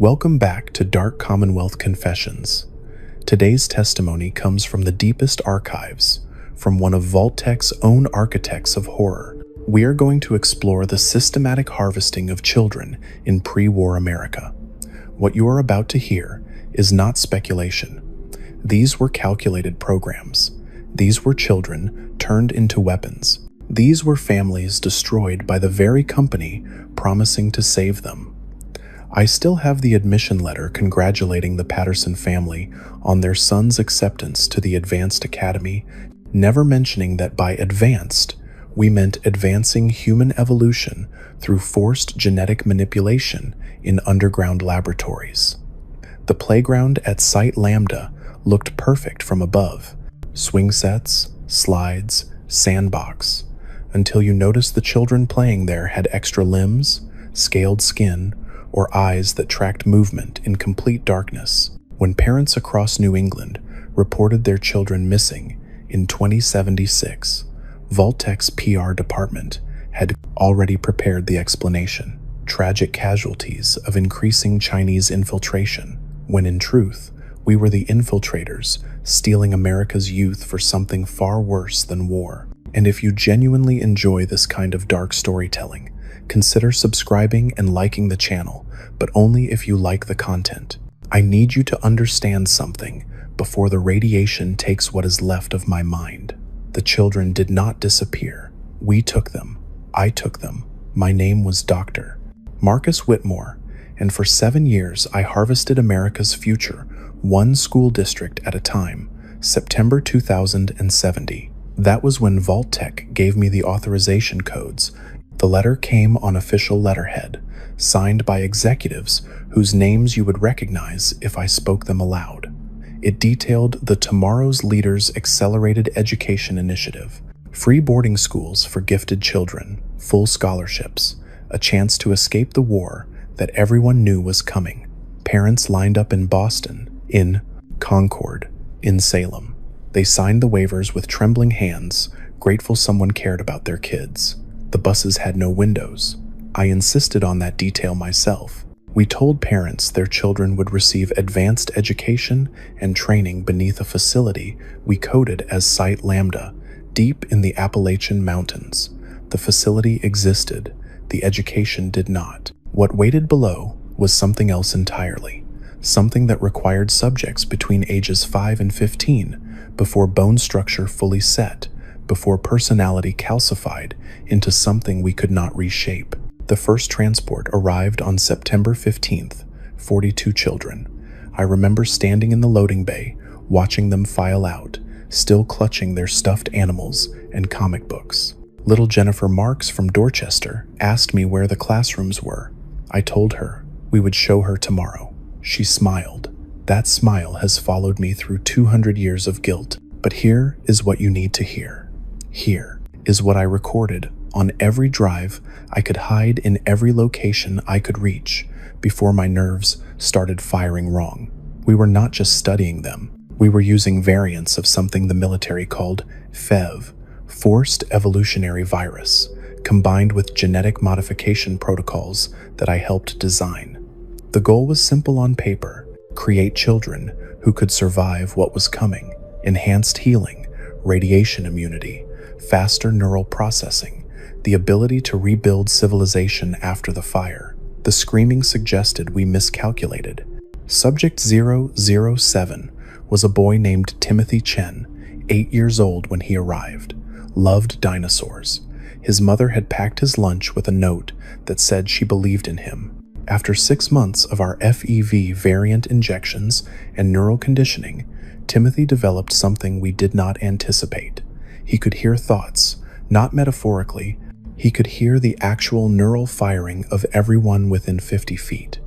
Welcome back to Dark Commonwealth Confessions. Today's testimony comes from the deepest archives, from one of Vault-Tec's own architects of horror. We are going to explore the systematic harvesting of children in pre-war America. What you are about to hear is not speculation. These were calculated programs. These were children turned into weapons. These were families destroyed by the very company promising to save them. I still have the admission letter congratulating the Patterson family on their son's acceptance to the Advanced Academy, never mentioning that by advanced, we meant advancing human evolution through forced genetic manipulation in underground laboratories. The playground at Site Lambda looked perfect from above. Swing sets, slides, sandbox, until you noticed the children playing there had extra limbs, scaled skin, or eyes that tracked movement in complete darkness. When parents across New England reported their children missing in 2076, Vault-Tec's PR department had already prepared the explanation: tragic casualties of increasing Chinese infiltration, when in truth, we were the infiltrators stealing America's youth for something far worse than war. And if you genuinely enjoy this kind of dark storytelling, consider subscribing and liking the channel, but only if you like the content. I need you to understand something before the radiation takes what is left of my mind. The children did not disappear. We took them. I took them. My name was Dr. Marcus Whitmore, and for 7 years I harvested America's future, one school district at a time. September 2070. That was when Vault-Tec gave me the authorization codes. The letter came on official letterhead, signed by executives whose names you would recognize if I spoke them aloud. It detailed the Tomorrow's Leaders Accelerated Education Initiative, free boarding schools for gifted children, full scholarships, a chance to escape the war that everyone knew was coming. Parents lined up in Boston, in Concord, in Salem. They signed the waivers with trembling hands, grateful someone cared about their kids. The buses had no windows. I insisted on that detail myself. We told parents their children would receive advanced education and training beneath a facility we coded as Site Lambda, deep in the Appalachian Mountains. The facility existed. The education did not. What waited below was something else entirely. Something that required subjects between ages 5 and 15, before bone structure fully set, before personality calcified into something we could not reshape. The first transport arrived on September 15th, 42 children. I remember standing in the loading bay, watching them file out, still clutching their stuffed animals and comic books. Little Jennifer Marks from Dorchester asked me where the classrooms were. I told her we would show her tomorrow. She smiled. That smile has followed me through 200 years of guilt. But here is what you need to hear. Here is what I recorded on every drive I could hide in every location I could reach before my nerves started firing wrong. We were not just studying them. We were using variants of something the military called FEV, Forced Evolutionary Virus, combined with genetic modification protocols that I helped design. The goal was simple on paper: create children who could survive what was coming: enhanced healing, radiation immunity, faster neural processing, the ability to rebuild civilization after the fire. The screaming suggested we miscalculated. Subject 007 was a boy named Timothy Chen, 8 years old when he arrived. Loved dinosaurs. His mother had packed his lunch with a note that said she believed in him. After 6 months of our FEV variant injections and neural conditioning, Timothy developed something we did not anticipate. He could hear thoughts, not metaphorically. He could hear the actual neural firing of everyone within 50 feet.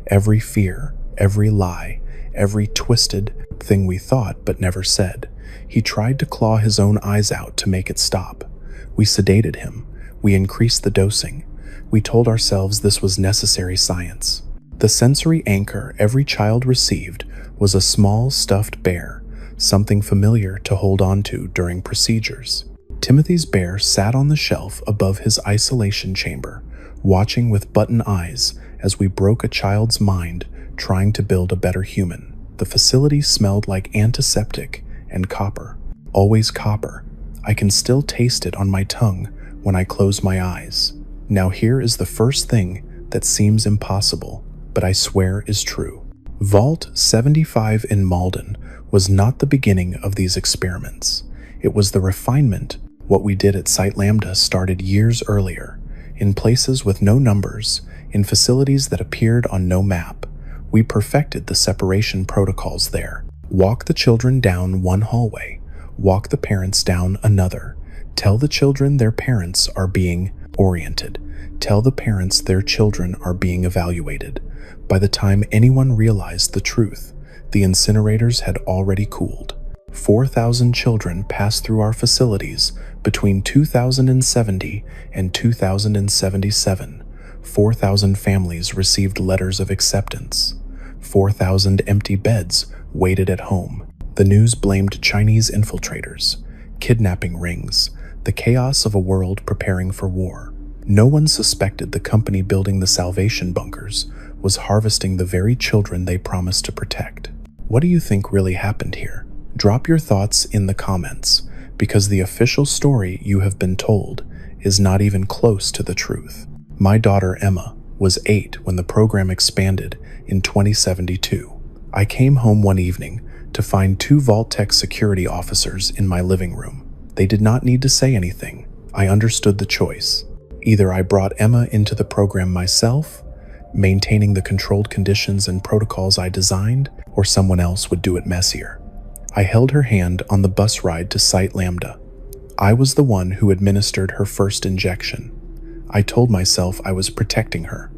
Every fear, every lie, every twisted thing we thought but never said. He tried to claw his own eyes out to make it stop. We sedated him. We increased the dosing. We told ourselves this was necessary science. The sensory anchor every child received was a small stuffed bear, something familiar to hold on to during procedures. Timothy's bear sat on the shelf above his isolation chamber, watching with button eyes as we broke a child's mind trying to build a better human. The facility smelled like antiseptic and copper. Always copper. I can still taste it on my tongue when I close my eyes. Now here is the first thing that seems impossible, but I swear is true. Vault 75 in Malden was not the beginning of these experiments. It was the refinement. What we did at Site Lambda started years earlier, in places with no numbers, in facilities that appeared on no map. We perfected the separation protocols there. Walk the children down one hallway, walk the parents down another. Tell the children their parents are being oriented. Tell the parents their children are being evaluated. By the time anyone realized the truth, the incinerators had already cooled. 4,000 children passed through our facilities between 2070 and 2077. 4,000 families received letters of acceptance. 4,000 empty beds waited at home. The news blamed Chinese infiltrators, kidnapping rings, the chaos of a world preparing for war. No one suspected the company building the salvation bunkers was harvesting the very children they promised to protect. What do you think really happened here? Drop your thoughts in the comments, because the official story you have been told is not even close to the truth. My daughter Emma was 8 when the program expanded in 2072. I came home one evening to find 2 Vault-Tec security officers in my living room. They did not need to say anything. I understood the choice. Either I brought Emma into the program myself, maintaining the controlled conditions and protocols I designed, or someone else would do it messier. I held her hand on the bus ride to Site Lambda. I was the one who administered her first injection. I told myself I was protecting her.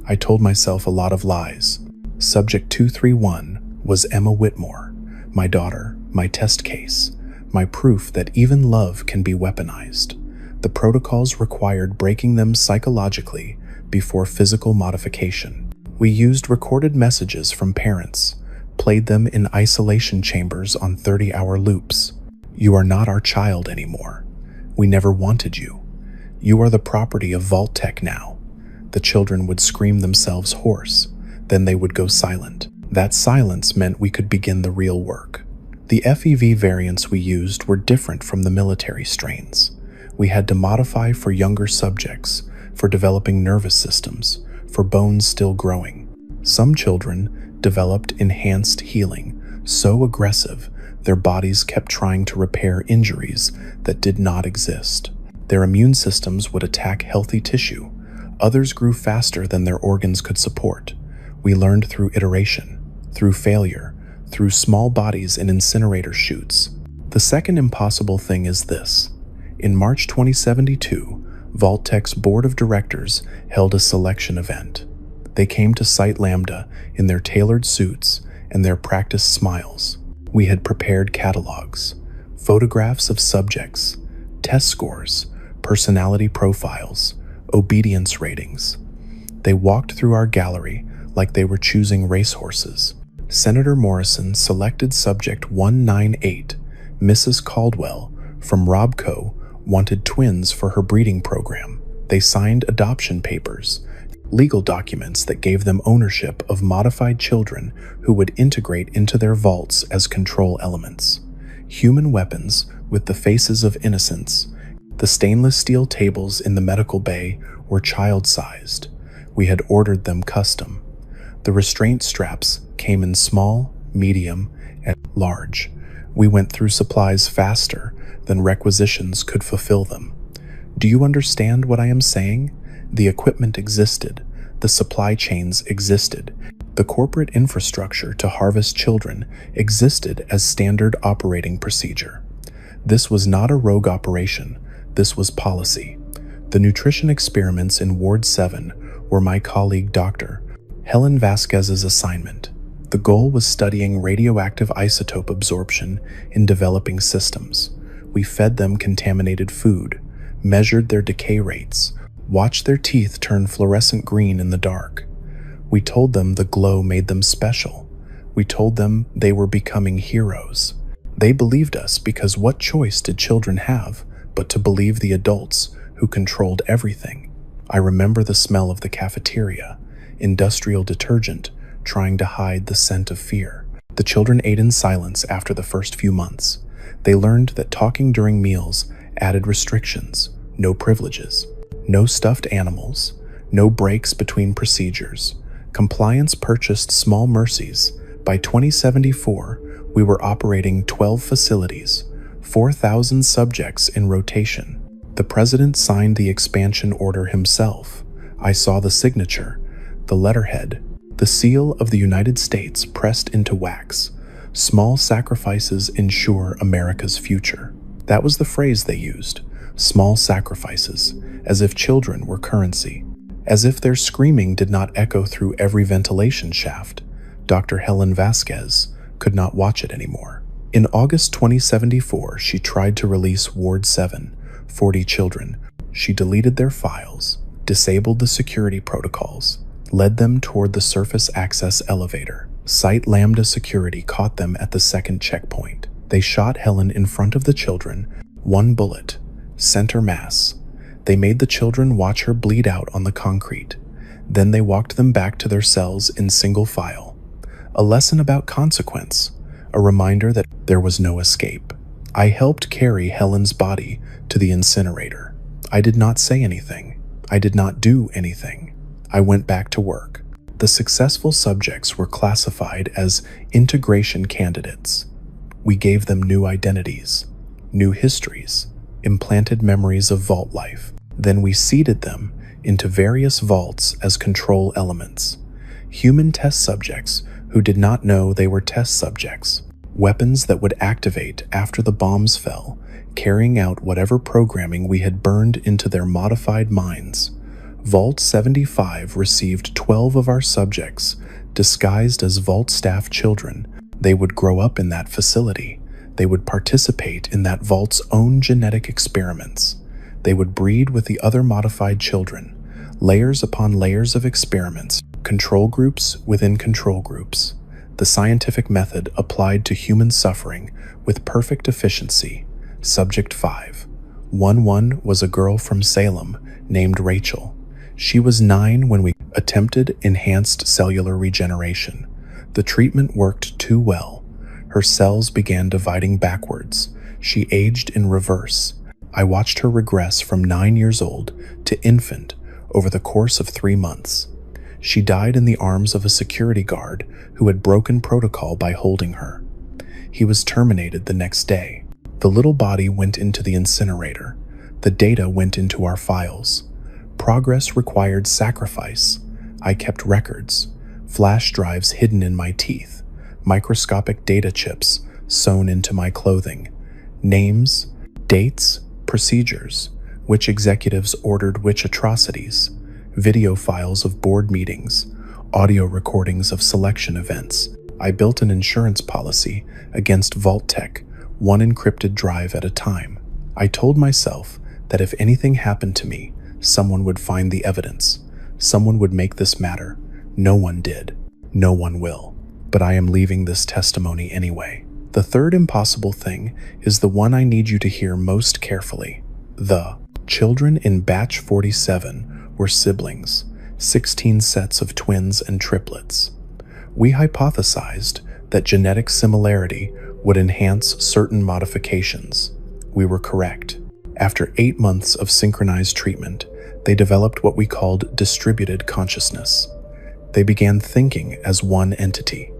I told myself a lot of lies. Subject 231 was Emma Whitmore, my daughter, my test case, my proof that even love can be weaponized. The protocols required breaking them psychologically before physical modification. We used recorded messages from parents, played them in isolation chambers on 30-hour loops. You are not our child anymore. We never wanted you. You are the property of Vault-Tec now. The children would scream themselves hoarse, then they would go silent. That silence meant we could begin the real work. The FEV variants we used were different from the military strains. We had to modify for younger subjects, for developing nervous systems, for bones still growing. Some children developed enhanced healing, so aggressive their bodies kept trying to repair injuries that did not exist. Their immune systems would attack healthy tissue. Others grew faster than their organs could support. We learned through iteration, through failure, through small bodies in incinerator chutes. The second impossible thing is this. In March 2072, Vault-Tec's board of directors held a selection event. They came to Site Lambda in their tailored suits and their practiced smiles. We had prepared catalogs, photographs of subjects, test scores, personality profiles, obedience ratings. They walked through our gallery like they were choosing racehorses. Senator Morrison selected subject 198, Mrs. Caldwell, from Robco, wanted twins for her breeding program. They signed adoption papers, legal documents that gave them ownership of modified children who would integrate into their vaults as control elements. Human weapons with the faces of innocence. The stainless steel tables in the medical bay were child-sized. We had ordered them custom. The restraint straps came in small, medium, and large. We went through supplies faster than requisitions could fulfill them. Do you understand what I am saying? The equipment existed. The supply chains existed. The corporate infrastructure to harvest children existed as standard operating procedure. This was not a rogue operation. This was policy. The nutrition experiments in Ward 7 were my colleague Dr. Helen Vasquez's assignment. The goal was studying radioactive isotope absorption in developing systems. We fed them contaminated food, measured their decay rates, watched their teeth turn fluorescent green in the dark. We told them the glow made them special. We told them they were becoming heroes. They believed us because what choice did children have but to believe the adults who controlled everything? I remember the smell of the cafeteria, industrial detergent, trying to hide the scent of fear. The children ate in silence after the first few months. They learned that talking during meals added restrictions, no privileges, no stuffed animals, no breaks between procedures. Compliance purchased small mercies. By 2074, we were operating 12 facilities, 4,000 subjects in rotation. The president signed the expansion order himself. I saw the signature, the letterhead, the seal of the United States pressed into wax. Small sacrifices ensure America's future. That was the phrase they used. Small sacrifices, as if children were currency. As if their screaming did not echo through every ventilation shaft. Dr. Helen Vasquez could not watch it anymore. In August 2074, she tried to release Ward 7, 40 children. She deleted their files, disabled the security protocols, led them toward the surface access elevator. Site Lambda security caught them at the second checkpoint. They shot Helen in front of the children, one bullet, center mass. They made the children watch her bleed out on the concrete. Then they walked them back to their cells in single file. A lesson about consequence, a reminder that there was no escape. I helped carry Helen's body to the incinerator. I did not say anything. I did not do anything. I went back to work. The successful subjects were classified as integration candidates. We gave them new identities, new histories, implanted memories of vault life. Then we seeded them into various vaults as control elements. Human test subjects who did not know they were test subjects. Weapons that would activate after the bombs fell, carrying out whatever programming we had burned into their modified minds. Vault 75 received 12 of our subjects, disguised as Vault staff children. They would grow up in that facility. They would participate in that Vault's own genetic experiments. They would breed with the other modified children, layers upon layers of experiments, control groups within control groups. The scientific method applied to human suffering with perfect efficiency. Subject 5. 1-1 was a girl from Salem named Rachel. She was 9 when we attempted enhanced cellular regeneration. The treatment worked too well. Her cells began dividing backwards. She aged in reverse. I watched her regress from 9 years old to infant over the course of 3 months. She died in the arms of a security guard who had broken protocol by holding her. He was terminated the next day. The little body went into the incinerator. The data went into our files. Progress required sacrifice. I kept records, flash drives hidden in my teeth, microscopic data chips sewn into my clothing, names, dates, procedures, which executives ordered which atrocities, video files of board meetings, audio recordings of selection events. I built an insurance policy against Vault-Tec, one encrypted drive at a time. I told myself that if anything happened to me, someone would find the evidence. Someone would make this matter. No one did. No one will. But I am leaving this testimony anyway. The third impossible thing is the one I need you to hear most carefully. The children in batch 47 were siblings, 16 sets of twins and triplets. We hypothesized that genetic similarity would enhance certain modifications. We were correct. After 8 months of synchronized treatment, they developed what we called distributed consciousness. They began thinking as one entity,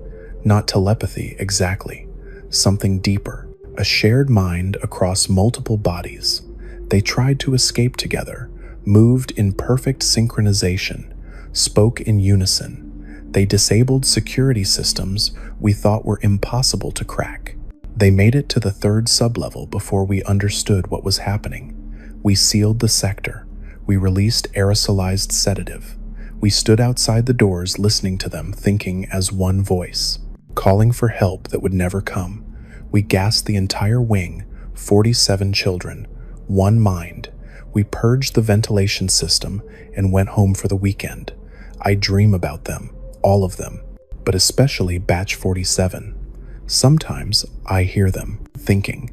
not telepathy exactly, something deeper, a shared mind across multiple bodies. They tried to escape together, moved in perfect synchronization, spoke in unison. They disabled security systems we thought were impossible to crack. They made it to the third sublevel before we understood what was happening. We sealed the sector. We released aerosolized sedative. We stood outside the doors listening to them, thinking as one voice, calling for help that would never come. We gassed the entire wing, 47 children, one mind. We purged the ventilation system and went home for the weekend. I dream about them, all of them, but especially batch 47. Sometimes I hear them, thinking,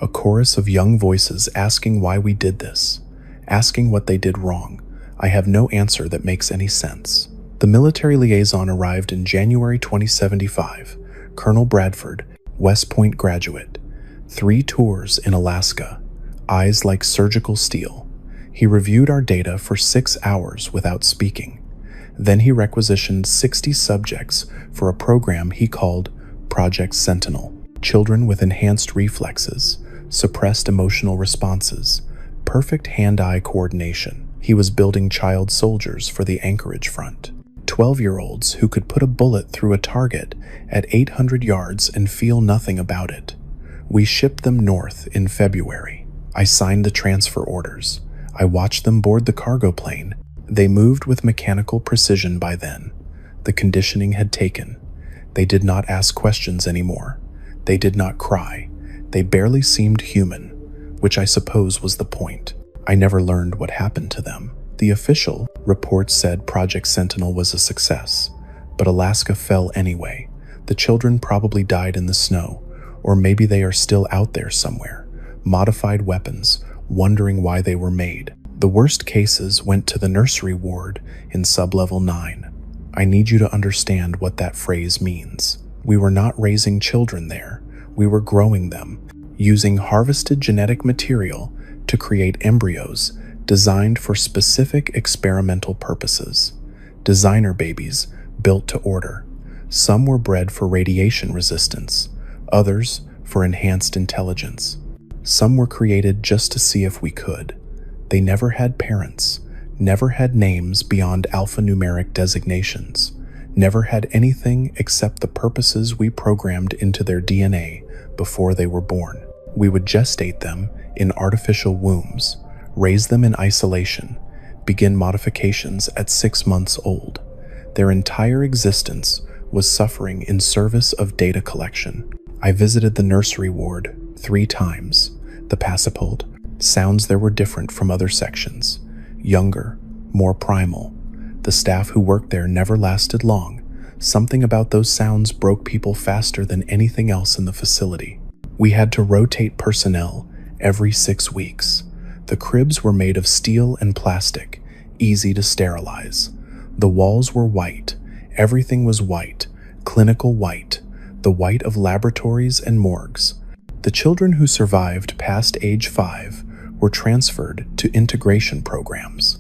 a chorus of young voices asking why we did this, asking what they did wrong. I have no answer that makes any sense. The military liaison arrived in January 2075. Colonel Bradford, West Point graduate. 3 tours in Alaska. Eyes like surgical steel. He reviewed our data for 6 hours without speaking. Then he requisitioned 60 subjects for a program he called Project Sentinel. Children with enhanced reflexes, suppressed emotional responses, perfect hand-eye coordination. He was building child soldiers for the Anchorage front. 12-year-olds who could put a bullet through a target at 800 yards and feel nothing about it. We shipped them north in February. I signed the transfer orders. I watched them board the cargo plane. They moved with mechanical precision by then. The conditioning had taken. They did not ask questions anymore. They did not cry. They barely seemed human, which I suppose was the point. I never learned what happened to them. The official report said Project Sentinel was a success, but Alaska fell anyway. The children probably died in the snow, or maybe they are still out there somewhere. Modified weapons, wondering why they were made. The worst cases went to the nursery ward in sublevel 9. I need you to understand what that phrase means. We were not raising children there. We were growing them, using harvested genetic material to create embryos designed for specific experimental purposes. Designer babies built to order. Some were bred for radiation resistance, others for enhanced intelligence. Some were created just to see if we could. They never had parents, never had names beyond alphanumeric designations, never had anything except the purposes we programmed into their DNA before they were born. We would gestate them in artificial wombs, raise them in isolation, begin modifications at 6 months old. Their entire existence was suffering in service of data collection. I visited the nursery ward 3 times. The Passipult. Sounds there were different from other sections. Younger, more primal. The staff who worked there never lasted long. Something about those sounds broke people faster than anything else in the facility. We had to rotate personnel every 6 weeks. The cribs were made of steel and plastic, easy to sterilize. The walls were white. Everything was white, clinical white, the white of laboratories and morgues. The children who survived past age 5 were transferred to integration programs.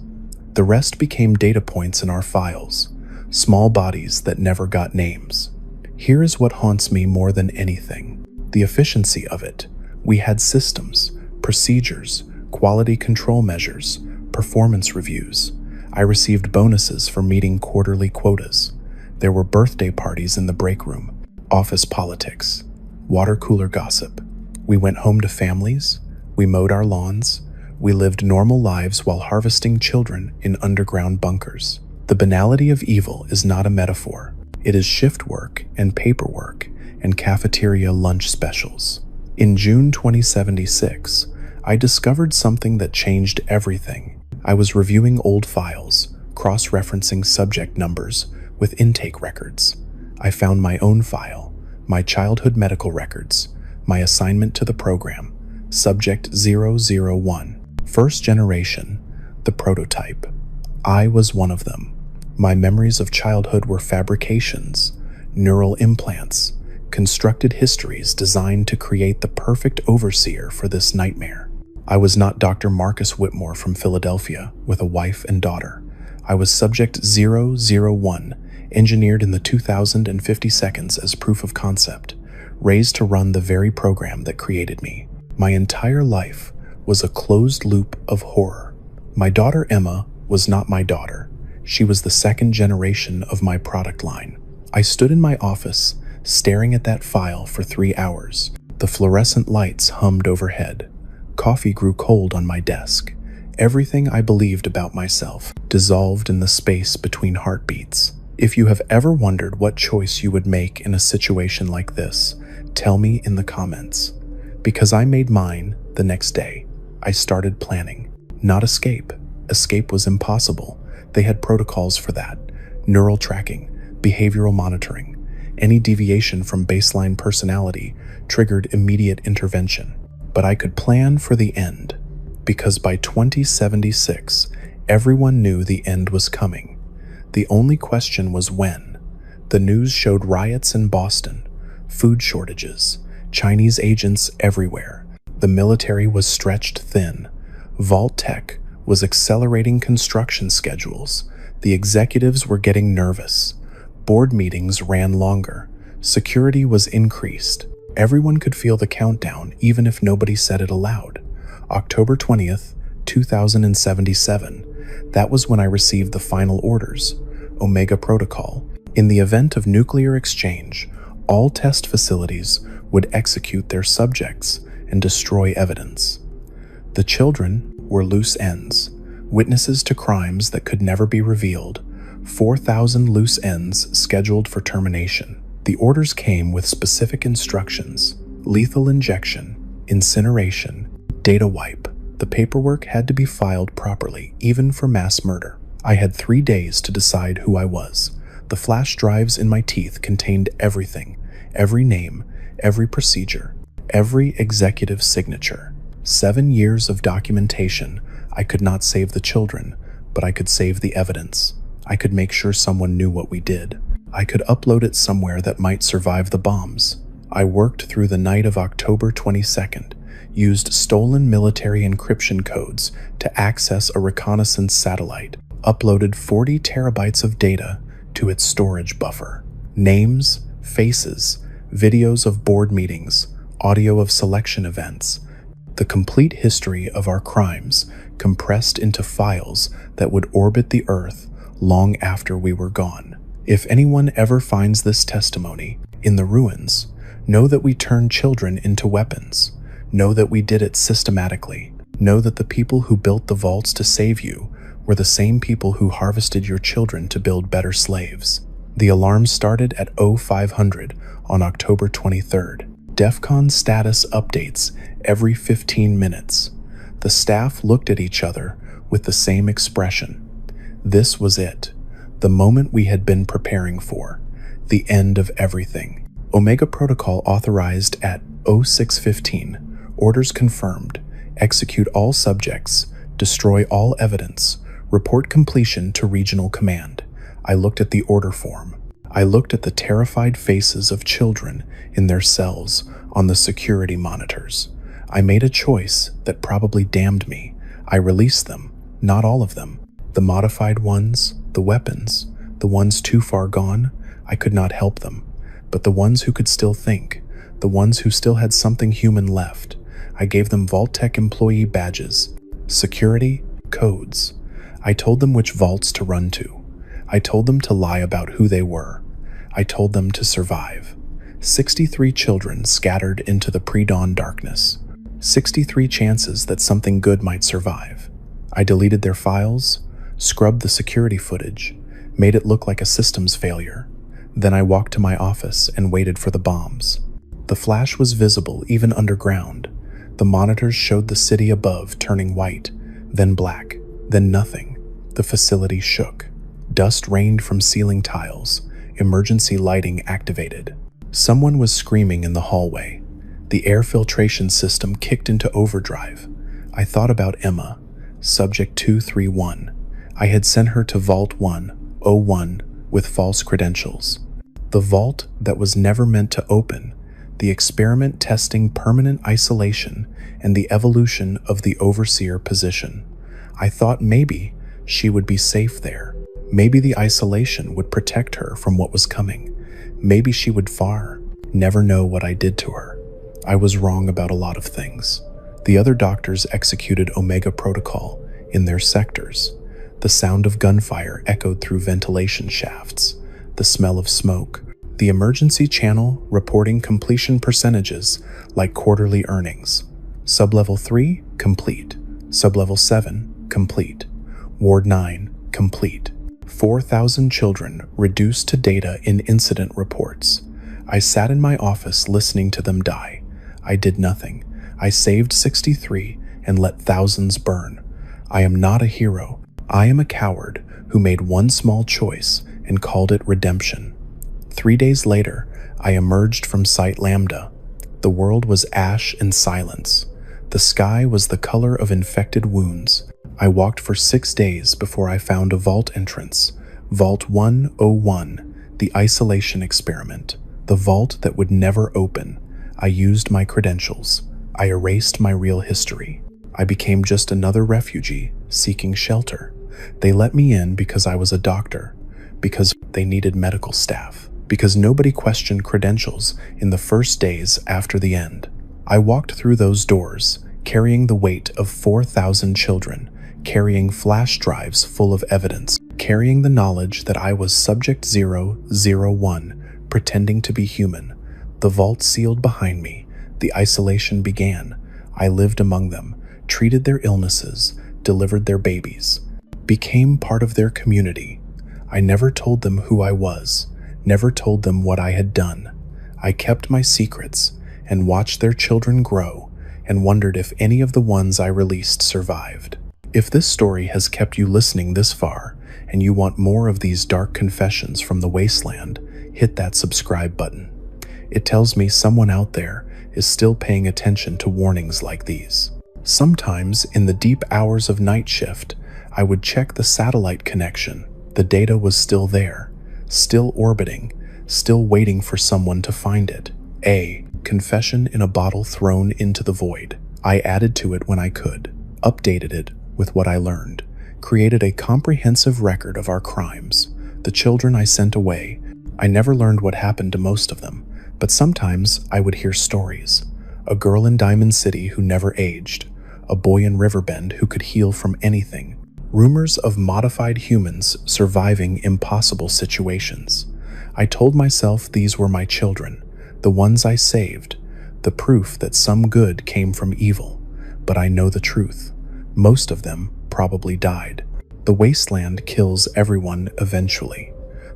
The rest became data points in our files, small bodies that never got names. Here is what haunts me more than anything: the efficiency of it. We had systems, procedures, quality control measures, performance reviews. I received bonuses for meeting quarterly quotas. There were birthday parties in the break room, office politics, water cooler gossip. We went home to families. We mowed our lawns. We lived normal lives while harvesting children in underground bunkers. The banality of evil is not a metaphor. It is shift work and paperwork and cafeteria lunch specials. In June 2076, I discovered something that changed everything. I was reviewing old files, cross-referencing subject numbers with intake records. I found my own file, my childhood medical records, my assignment to the program, Subject 001, first generation, the prototype. I was one of them. My memories of childhood were fabrications, neural implants, constructed histories designed to create the perfect overseer for this nightmare. I was not Dr. Marcus Whitmore from Philadelphia with a wife and daughter. I was Subject 001, engineered in the 2050 seconds as proof of concept, raised to run the very program that created me. My entire life was a closed loop of horror. My daughter Emma was not my daughter. She was the second generation of my product line. I stood in my office, staring at that file for 3 hours. The fluorescent lights hummed overhead. Coffee grew cold on my desk. Everything I believed about myself dissolved in the space between heartbeats. If you have ever wondered what choice you would make in a situation like this, tell me in the comments. Because I made mine the next day. I started planning. Not escape. Escape was impossible. They had protocols for that. Neural tracking, behavioral monitoring. Any deviation from baseline personality triggered immediate intervention. But I could plan for the end, because by 2076, everyone knew the end was coming. The only question was when. The news showed riots in Boston, food shortages, Chinese agents everywhere. The military was stretched thin. Vault-Tec was accelerating construction schedules. The executives were getting nervous. Board meetings ran longer. Security was increased. Everyone could feel the countdown, even if nobody said it aloud. October 20th, 2077. That was when I received the final orders. Omega Protocol. In the event of nuclear exchange, all test facilities would execute their subjects and destroy evidence. The children were loose ends, witnesses to crimes that could never be revealed, 4,000 loose ends scheduled for termination. The orders came with specific instructions: lethal injection, incineration, data wipe. The paperwork had to be filed properly, even for mass murder. I had 3 days to decide who I was. The flash drives in my teeth contained everything, every name, every procedure, every executive signature. 7 years of documentation. I could not save the children, but I could save the evidence. I could make sure someone knew what we did. I could upload it somewhere that might survive the bombs. I worked through the night of October 22nd, used stolen military encryption codes to access a reconnaissance satellite, uploaded 40 terabytes of data to its storage buffer. Names, faces, videos of board meetings, audio of selection events, the complete history of our crimes compressed into files that would orbit the Earth long after we were gone. If anyone ever finds this testimony in the ruins, know that we turned children into weapons. Know that we did it systematically. Know that the people who built the vaults to save you were the same people who harvested your children to build better slaves. The alarm started at 0500 on October 23rd. DEFCON status updates every 15 minutes. The staff looked at each other with the same expression. This was it. The moment we had been preparing for. The end of everything. Omega Protocol authorized at 0615. Orders confirmed. Execute all subjects. Destroy all evidence. Report completion to Regional Command. I looked at the order form. I looked at the terrified faces of children in their cells on the security monitors. I made a choice that probably damned me. I released them, not all of them. The modified ones, the weapons, the ones too far gone, I could not help them. But the ones who could still think, the ones who still had something human left, I gave them Vault-Tec employee badges, security, codes. I told them which vaults to run to. I told them to lie about who they were. I told them to survive. 63 children scattered into the pre-dawn darkness. 63 chances that something good might survive. I deleted their files, scrubbed the security footage, made it look like a systems failure. Then I walked to my office and waited for the bombs. The flash was visible even underground. The monitors showed the city above turning white, then black, then nothing. The facility shook. Dust rained from ceiling tiles. Emergency lighting activated. Someone was screaming in the hallway. The air filtration system kicked into overdrive. I thought about Emma, Subject 231. I had sent her to Vault 101 with false credentials. The vault that was never meant to open. The experiment testing permanent isolation and the evolution of the overseer position. I thought maybe she would be safe there. Maybe the isolation would protect her from what was coming. Maybe she would never know what I did to her. I was wrong about a lot of things. The other doctors executed Omega Protocol in their sectors. The sound of gunfire echoed through ventilation shafts. The smell of smoke. The emergency channel reporting completion percentages like quarterly earnings. Sublevel 3, complete. Sublevel 7, complete. Ward 9, complete. 4,000 children reduced to data in incident reports. I sat in my office listening to them die. I did nothing. I saved 63 and let thousands burn. I am not a hero. I am a coward who made one small choice and called it redemption. 3 days later, I emerged from Site Lambda. The world was ash and silence. The sky was the color of infected wounds. I walked for 6 days before I found a vault entrance. Vault 101, the isolation experiment, the vault that would never open. I used my credentials. I erased my real history. I became just another refugee seeking shelter. They let me in because I was a doctor, because they needed medical staff, because nobody questioned credentials in the first days after the end. I walked through those doors, carrying the weight of 4,000 children, carrying flash drives full of evidence, carrying the knowledge that I was Subject 001, pretending to be human. The vault sealed behind me. The isolation began. I lived among them, treated their illnesses, delivered their babies, became part of their community. I never told them who I was, never told them what I had done. I kept my secrets and watched their children grow and wondered if any of the ones I released survived. If this story has kept you listening this far and you want more of these dark confessions from the Wasteland, hit that subscribe button. It tells me someone out there is still paying attention to warnings like these. Sometimes, in the deep hours of night shift, I would check the satellite connection. The data was still there, still orbiting, still waiting for someone to find it. A confession in a bottle thrown into the void. I added to it when I could, updated it with what I learned, created a comprehensive record of our crimes. The children I sent away, I never learned what happened to most of them, but sometimes I would hear stories. A girl in Diamond City who never aged, a boy in Riverbend who could heal from anything, rumors of modified humans surviving impossible situations. I told myself these were my children, the ones I saved, the proof that some good came from evil. But I know the truth. Most of them probably died. The Wasteland kills everyone eventually.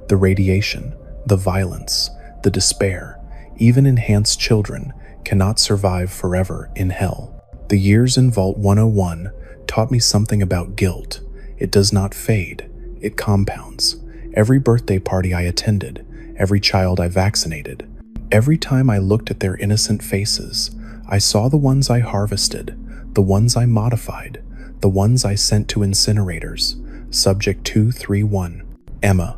The radiation, the violence, the despair, even enhanced children cannot survive forever in hell. The years in Vault 101 taught me something about guilt. It does not fade, it compounds. Every birthday party I attended, every child I vaccinated, every time I looked at their innocent faces, I saw the ones I harvested, the ones I modified, the ones I sent to incinerators. Subject 231. Emma,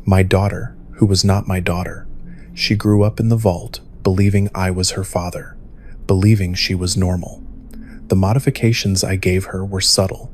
my daughter, who was not my daughter. She grew up in the vault, believing I was her father, believing she was normal. The modifications I gave her were subtle: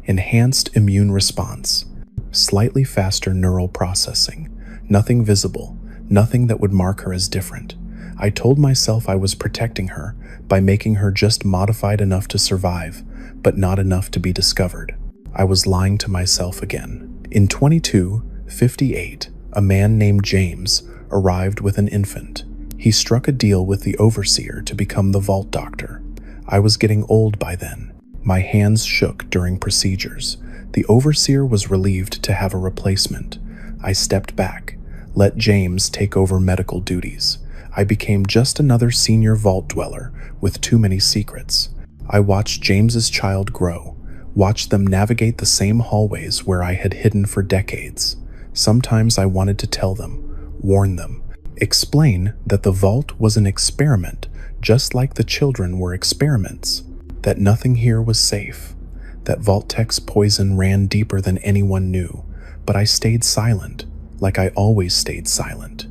enhanced immune response, slightly faster neural processing, nothing visible, nothing that would mark her as different. I told myself I was protecting her by making her just modified enough to survive, but not enough to be discovered. I was lying to myself again. In 2258, a man named James arrived with an infant. He struck a deal with the overseer to become the vault doctor. I was getting old by then. My hands shook during procedures. The overseer was relieved to have a replacement. I stepped back, let James take over medical duties. I became just another senior vault dweller with too many secrets. I watched James's child grow, watched them navigate the same hallways where I had hidden for decades. Sometimes I wanted to tell them, warn them, explain that the vault was an experiment, just like the children were experiments, that nothing here was safe, that Vault-Tec's poison ran deeper than anyone knew, but I stayed silent, like I always stayed silent.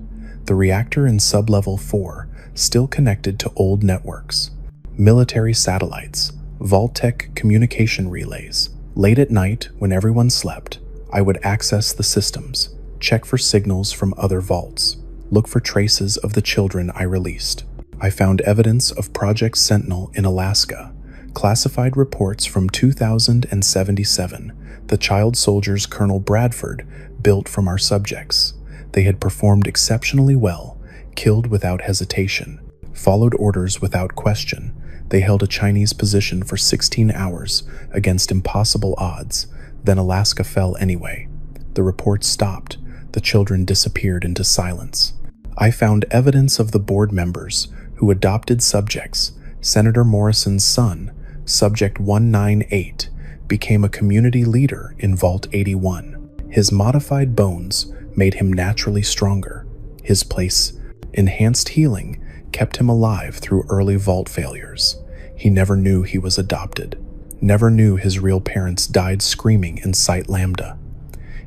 The reactor in Sublevel 4 still connected to old networks, military satellites, Vault-Tec communication relays. Late at night, when everyone slept, I would access the systems, check for signals from other vaults, look for traces of the children I released. I found evidence of Project Sentinel in Alaska, classified reports from 2077, the child soldiers Colonel Bradford built from our subjects. They had performed exceptionally well, killed without hesitation, followed orders without question. They held a Chinese position for 16 hours against impossible odds. Then Alaska fell anyway. The reports stopped. The children disappeared into silence. I found evidence of the board members who adopted subjects. Senator Morrison's son, Subject 198, became a community leader in Vault 81. His modified bones made him naturally stronger. His place, enhanced healing, kept him alive through early vault failures. He never knew he was adopted, never knew his real parents died screaming in Site Lambda.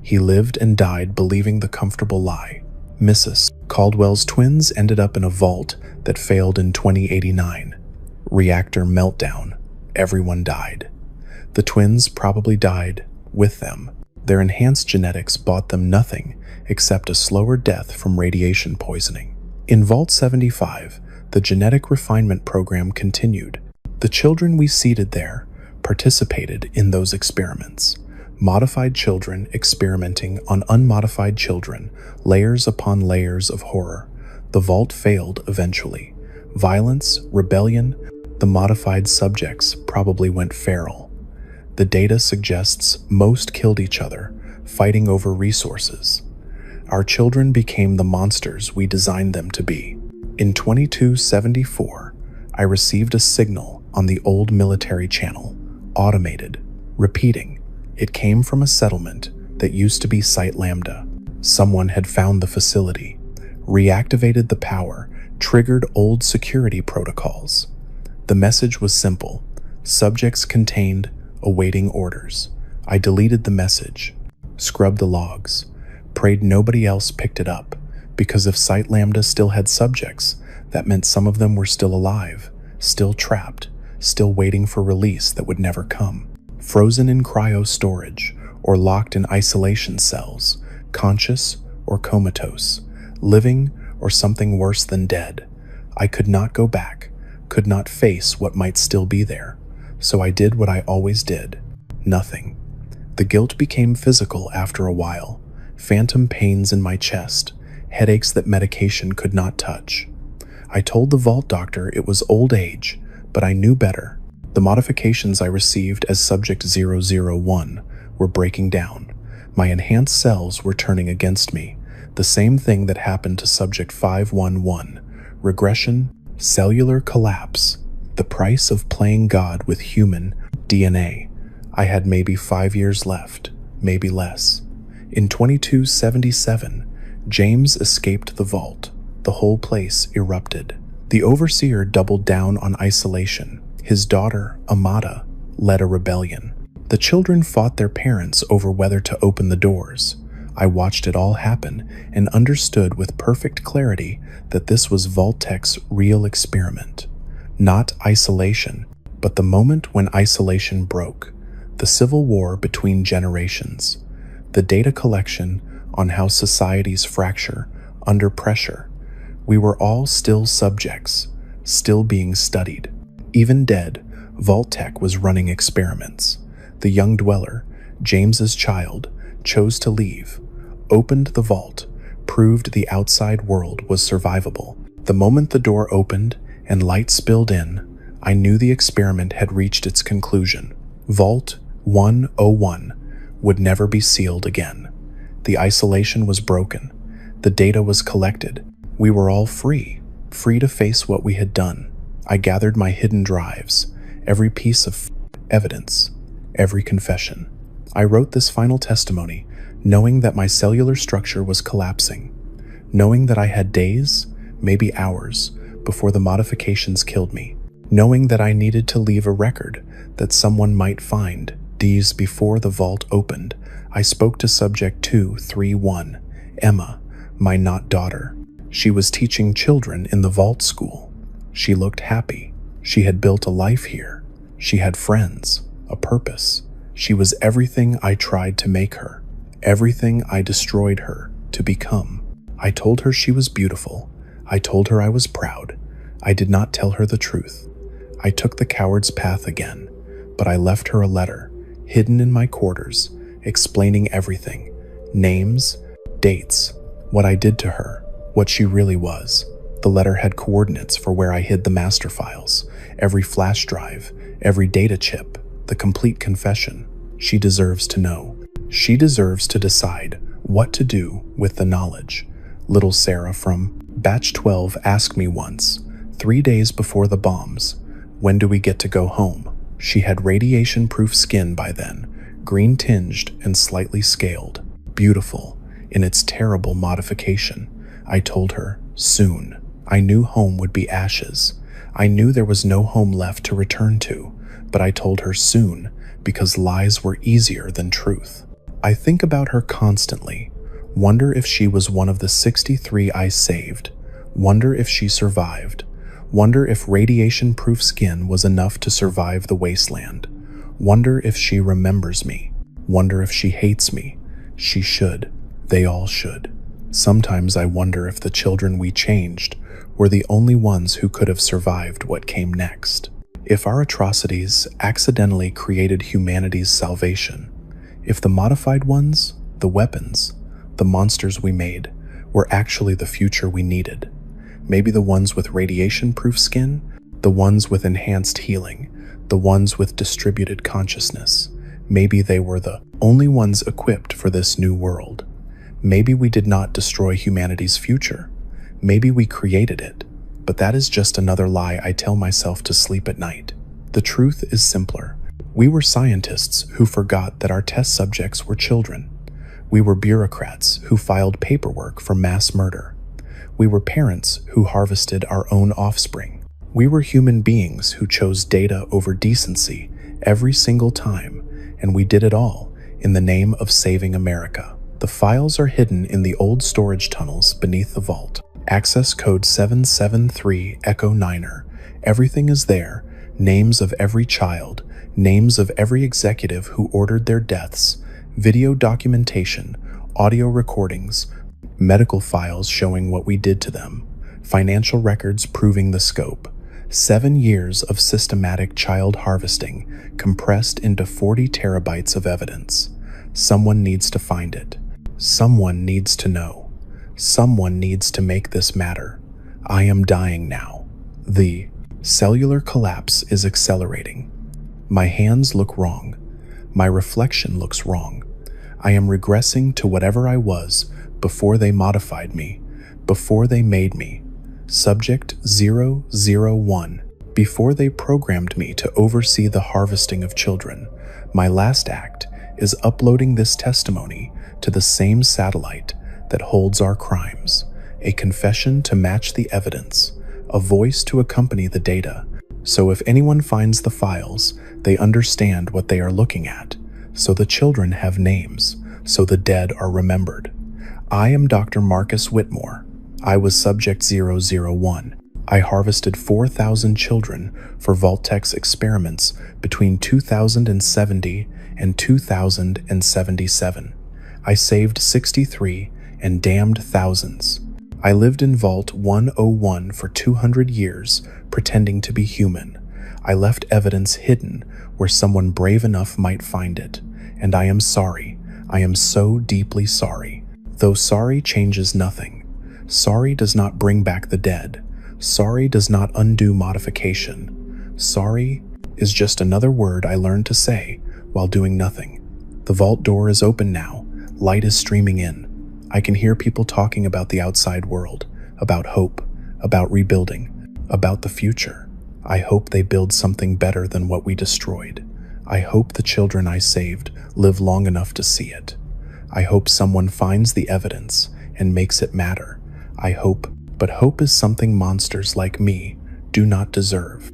He lived and died believing the comfortable lie. Mrs. Caldwell's twins ended up in a vault that failed in 2089. Reactor meltdown. Everyone died. The twins probably died with them. Their enhanced genetics bought them nothing except a slower death from radiation poisoning. In Vault 75, the genetic refinement program continued. The children we seeded there participated in those experiments. Modified children experimenting on unmodified children, layers upon layers of horror. The vault failed eventually. Violence, rebellion, the modified subjects probably went feral. The data suggests most killed each other, fighting over resources. Our children became the monsters we designed them to be. In 2274, I received a signal on the old military channel, automated, repeating. It came from a settlement that used to be Site Lambda. Someone had found the facility, reactivated the power, triggered old security protocols. The message was simple. Subjects contained, awaiting orders. I deleted the message, scrubbed the logs, prayed nobody else picked it up, because if Site Lambda still had subjects, that meant some of them were still alive, still trapped, still waiting for release that would never come. Frozen in cryo storage, or locked in isolation cells, conscious or comatose, living or something worse than dead. I could not go back, could not face what might still be there. So I did what I always did. Nothing. The guilt became physical after a while. Phantom pains in my chest, headaches that medication could not touch. I told the vault doctor it was old age, but I knew better. The modifications I received as Subject 001 were breaking down. My enhanced cells were turning against me. The same thing that happened to Subject 511. Regression, cellular collapse. The price of playing God with human DNA. I had maybe 5 years left, maybe less. In 2277, James escaped the vault. The whole place erupted. The overseer doubled down on isolation. His daughter, Amada, led a rebellion. The children fought their parents over whether to open the doors. I watched it all happen and understood with perfect clarity that this was Vault-Tec's real experiment. Not isolation, but the moment when isolation broke. The civil war between generations. The data collection on how societies fracture under pressure. We were all still subjects, still being studied. Even dead, Vault-Tec was running experiments. The young dweller, James's child, chose to leave, opened the vault, proved the outside world was survivable. The moment the door opened and light spilled in, I knew the experiment had reached its conclusion. Vault 101 would never be sealed again. The isolation was broken. The data was collected. We were all free to face what we had done. I gathered my hidden drives, every piece of evidence, every confession. I wrote this final testimony, knowing that my cellular structure was collapsing, knowing that I had days, maybe hours, before the modifications killed me, knowing that I needed to leave a record that someone might find. Days before the vault opened, I spoke to Subject 231, Emma, my not daughter. She was teaching children in the vault school. She looked happy. She had built a life here. She had friends, a purpose. She was everything I tried to make her, everything I destroyed her to become. I told her she was beautiful. I told her I was proud. I did not tell her the truth. I took the coward's path again, but I left her a letter, hidden in my quarters, explaining everything, names, dates, what I did to her, what she really was. The letter had coordinates for where I hid the master files, every flash drive, every data chip, the complete confession. She deserves to know. She deserves to decide what to do with the knowledge. Little Sarah from Batch 12 asked me once, 3 days before the bombs, when do we get to go home? She had radiation-proof skin by then, green-tinged and slightly scaled, beautiful in its terrible modification. I told her, soon. I knew home would be ashes. I knew there was no home left to return to, but I told her soon because lies were easier than truth. I think about her constantly, wonder if she was one of the 63 I saved, wonder if she survived, wonder if radiation-proof skin was enough to survive the wasteland, wonder if she remembers me, wonder if she hates me. She should. They all should. Sometimes I wonder if the children we changed were the only ones who could have survived what came next. If our atrocities accidentally created humanity's salvation, if the modified ones, the weapons, the monsters we made, were actually the future we needed, maybe the ones with radiation-proof skin, the ones with enhanced healing, the ones with distributed consciousness, maybe they were the only ones equipped for this new world. Maybe we did not destroy humanity's future. Maybe we created it. But that is just another lie I tell myself to sleep at night. The truth is simpler. We were scientists who forgot that our test subjects were children. We were bureaucrats who filed paperwork for mass murder. We were parents who harvested our own offspring. We were human beings who chose data over decency every single time, and we did it all in the name of saving America. The files are hidden in the old storage tunnels beneath the vault. Access code 773 Echo 9er. Everything is there. Names of every child, names of every executive who ordered their deaths, video documentation, audio recordings, medical files showing what we did to them, financial records proving the scope. 7 years of systematic child harvesting compressed into 40 terabytes of evidence. Someone needs to find it. Someone needs to know. Someone needs to make this matter. I am dying now. The cellular collapse is accelerating. My hands look wrong. My reflection looks wrong. I am regressing to whatever I was before they modified me, before they made me. Subject 001. Before they programmed me to oversee the harvesting of children, my last act is uploading this testimony to the same satellite that holds our crimes, a confession to match the evidence, a voice to accompany the data. So if anyone finds the files, they understand what they are looking at. So the children have names, so the dead are remembered. I am Dr. Marcus Whitmore. I was Subject 001. I harvested 4,000 children for Vault-Tec's experiments between 2070 and 2077. I saved 63 and damned thousands. I lived in Vault 101 for 200 years, pretending to be human. I left evidence hidden where someone brave enough might find it. And I am sorry. I am so deeply sorry. Though sorry changes nothing. Sorry does not bring back the dead. Sorry does not undo modification. Sorry is just another word I learned to say while doing nothing. The vault door is open now. Light is streaming in. I can hear people talking about the outside world, about hope, about rebuilding, about the future. I hope they build something better than what we destroyed. I hope the children I saved live long enough to see it. I hope someone finds the evidence and makes it matter. I hope, but hope is something monsters like me do not deserve.